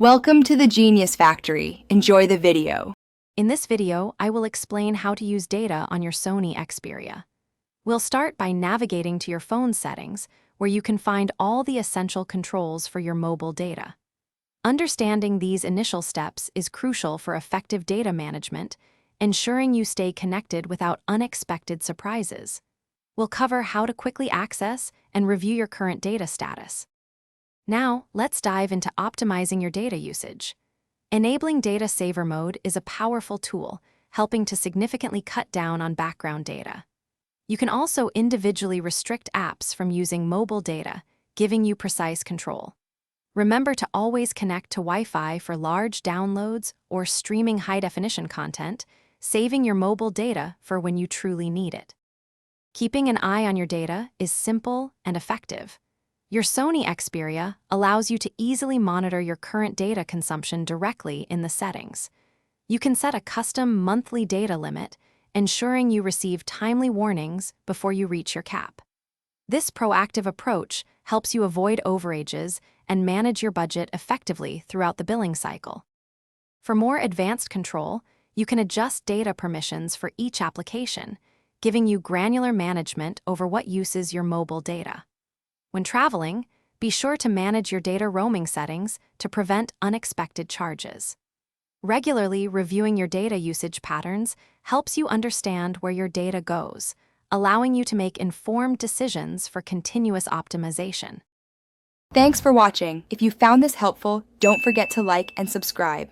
Welcome to the Genius Factory. Enjoy the video. In this video, I will explain how to use data on your Sony Xperia. We'll start by navigating to your phone settings, where you can find all the essential controls for your mobile data. Understanding these initial steps is crucial for effective data management, ensuring you stay connected without unexpected surprises. We'll cover how to quickly access and review your current data status. Now, let's dive into optimizing your data usage. Enabling Data Saver Mode is a powerful tool, helping to significantly cut down on background data. You can also individually restrict apps from using mobile data, giving you precise control. Remember to always connect to Wi-Fi for large downloads or streaming high-definition content, saving your mobile data for when you truly need it. Keeping an eye on your data is simple and effective. Your Sony Xperia allows you to easily monitor your current data consumption directly in the settings. You can set a custom monthly data limit, ensuring you receive timely warnings before you reach your cap. This proactive approach helps you avoid overages and manage your budget effectively throughout the billing cycle. For more advanced control, you can adjust data permissions for each application, giving you granular management over what uses your mobile data. When traveling, be sure to manage your data roaming settings to prevent unexpected charges. Regularly reviewing your data usage patterns helps you understand where your data goes, allowing you to make informed decisions for continuous optimization. Thanks for watching. If you found this helpful, don't forget to like and subscribe.